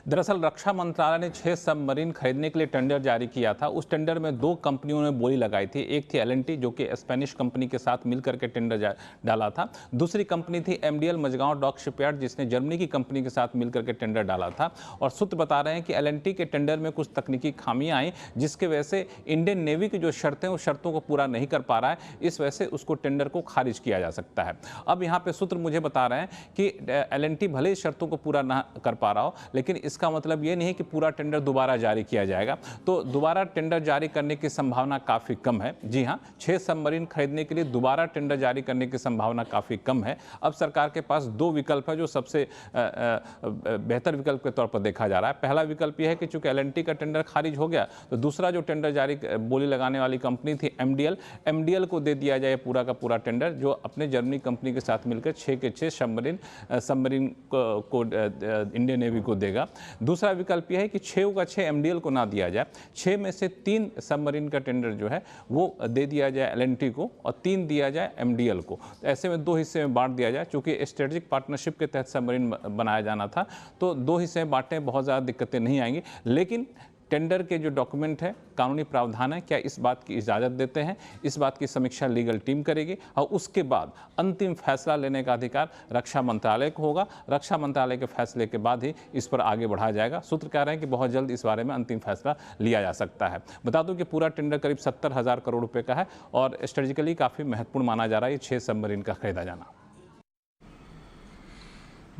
दरअसल रक्षा मंत्रालय ने 6 सबमरीन खरीदने के लिए टेंडर जारी किया था। उस टेंडर में 2 कंपनियों ने बोली लगाई थी। एक थी एल जो कि स्पेनिश कंपनी के साथ मिलकर के टेंडर डाला था। दूसरी कंपनी थी एमडीएल मझगांव डॉक शिपयार्ड, जिसने जर्मनी की कंपनी के साथ मिलकर के टेंडर डाला था। और सूत्र बता रहे हैं कि एल के टेंडर में कुछ तकनीकी खामियां आई, जिसके वजह से इंडियन नेवी की जो शर्तें, उस शर्तों को पूरा नहीं कर पा रहा है। इस वजह से उसको टेंडर को खारिज किया जा सकता है। अब यहाँ पे सूत्र मुझे बता रहे हैं कि एल भले ही शर्तों को पूरा ना कर पा रहा हो, लेकिन इसका मतलब ये नहीं है कि पूरा टेंडर दोबारा जारी किया जाएगा। तो दोबारा टेंडर जारी करने की संभावना काफ़ी कम है। जी हाँ, 6 सबमरीन खरीदने के लिए दोबारा टेंडर जारी करने की संभावना काफ़ी कम है। अब सरकार के पास 2 विकल्प है जो सबसे बेहतर विकल्प के तौर पर देखा जा रहा है। पहला विकल्प यह है कि चूंकि एल का टेंडर खारिज हो गया, तो दूसरा जो टेंडर जारी बोली लगाने वाली कंपनी थी एमडीएल को दे दिया जाए पूरा का पूरा टेंडर, जो अपने जर्मनी कंपनी के साथ मिलकर 6 के 6 सबमरीन को इंडियन नेवी को देगा। दूसरा विकल्प यह है कि 6 का 6 एमडीएल को ना दिया जाए, 6 में से 3 सबमरीन का टेंडर जो है वो दे दिया जाए एल को और 3 दिया जाए एमडीएल को। तो ऐसे में 2 हिस्से में बांट दिया जाए। चूंकि स्ट्रेटेजिक पार्टनरशिप के तहत सबमरीन बनाया जाना था, तो 2 हिस्से में बांटने में बहुत ज़्यादा दिक्कतें नहीं आएंगी। लेकिन टेंडर के जो डॉक्यूमेंट है, कानूनी प्रावधान है, क्या इस बात की इजाज़त देते हैं, इस बात की समीक्षा लीगल टीम करेगी और उसके बाद अंतिम फैसला लेने का अधिकार रक्षा मंत्रालय को होगा। रक्षा मंत्रालय के फैसले के बाद ही इस पर आगे बढ़ा जाएगा। सूत्र कह रहे हैं कि बहुत जल्द इस बारे में अंतिम फैसला लिया जा सकता है। बता दूं कि पूरा टेंडर करीब 70,000 करोड़ रुपए का है और स्ट्रेटेजिकली काफ़ी महत्वपूर्ण माना जा रहा है ये 6 सबमरीन का खरीदा जाना।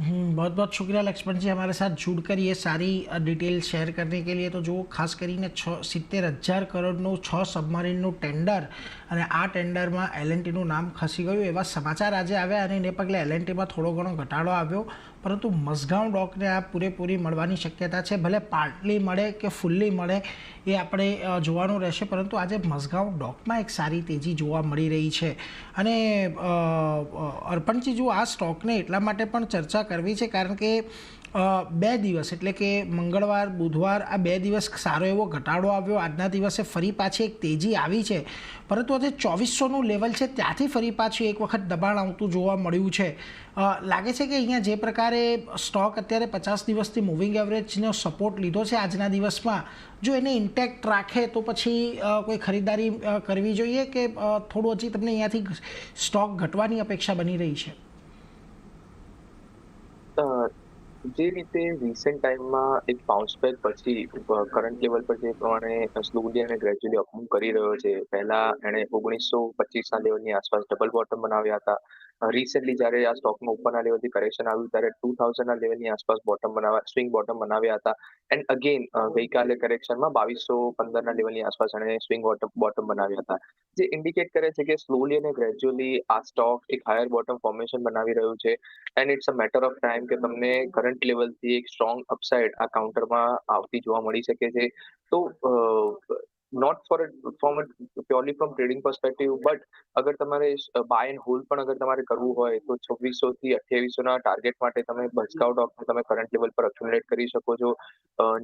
बहुत बहुत शुक्रिया लक्ष्मण जी, हमारे साथ जुड़कर ये सारी डिटेल शेयर करने के लिए। तो जो ખાસ કરીને 70,000 કરોડનું 6 સબમરીનનું ટેન્ડર અને આ ટેન્ડરમાં એલ નામ ખસી ગયું એવા સમાચાર આજે આવ્યા અને એને પગલે એલ થોડો ઘણો ઘટાડો આવ્યો, પરંતુ મઝગાંવ ડોકને આ પૂરેપૂરી મળવાની શક્યતા છે। ભલે પાર્ટલી મળે કે ફૂલ્લી મળે એ આપણે જોવાનું રહેશે, પરંતુ આજે મઝગાંવ ડોકમાં એક સારી તેજી જોવા મળી રહી છે। અને અર્પણજી, જો આ સ્ટોકને એટલા માટે પણ ચર્ચા કરવી છે કારણ કે 2 દિવસ એટલે કે મંગળવાર બુધવાર આ 2 દિવસ સારો એવો ઘટાડો આવ્યો, આજના દિવસે ફરી પાછી એક તેજી આવી છે, પરંતુ આજે 2400નું લેવલ છે ત્યાંથી ફરી પાછું એક વખત દબાણ આવતું જોવા મળ્યું છે। લાગે છે કે અહીંયા જે પ્રકારે સ્ટોક અત્યારે 50 દિવસથી મૂવિંગ એવરેજનો સપોર્ટ લીધો છે આજના દિવસમાં, જો એને ઇન્ટેક્ટ રાખે તો પછી કોઈ ખરીદારી કરવી જોઈએ કે થોડું હજી તમને અહીંયાથી સ્ટોક ઘટવાની અપેક્ષા બની રહી છે? જે રીતે રિસેન્ટ ટાઈમમાં એક બાઉન્સ બેક પછી કરંટ લેવલ પર જે પ્રમાણે સ્લોલી અને ગ્રેજ્યુઅલી અપ મૂવ કરી રહ્યો છે, પહેલા એણે 1925ના લેવલની આસપાસ ડબલ બોટમ બનાવ્યા હતા। રિસેન્ટલી જ્યારે આ સ્ટોકમાં ઉપરના લેવલથી કરેક્શન આવ્યું ત્યારે 2000ના લેવલની આસપાસ સ્વિંગ બોટમ બનાવ્યા હતા। એન્ડ અગેન ગઈકાલે કરેક્શનમાં 2215ના લેવલની આસપાસ એણે સ્વિંગ બોટમ બનાવ્યા હતા, જે ઇન્ડિકેટ કરે છે કે સ્લોલી અને ગ્રેજ્યુઅલી આ સ્ટોક એક હાયર બોટમ ફોર્મેશન બનાવી રહ્યું છે। And it's a matter of time કે તમને કરંટ લેવલથી એક સ્ટ્રોંગ અપસાઇડ આ કાઉન્ટરમાં આવતી જોવા મળી શકે છે। તો not from purely from trading perspective, but અગર તમારે બાય એન્ડ હોલ્ડ પણ અગર તમારે કરવું હોય તો 2600 થી 2800ના ટાર્ગેટ માટે તમે મઝગાંવ ડોકને તમે કરંટ લેવલ પર એક્યુમ્યુલેટ કરી શકો છો।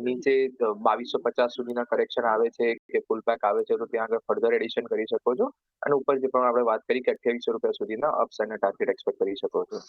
નીચે 2250 સુધીના કરેક્શન આવે છે કે પુલ બેક આવે છે તો ત્યાં આગળ ફર્ધર એડિશન કરી શકો છો, અને ઉપર જે પણ આપણે વાત કરી કે 2800 રૂપિયા સુધીના અપસાઇડના ટાર્ગેટ એક્સપેક્ટ કરી શકો છો।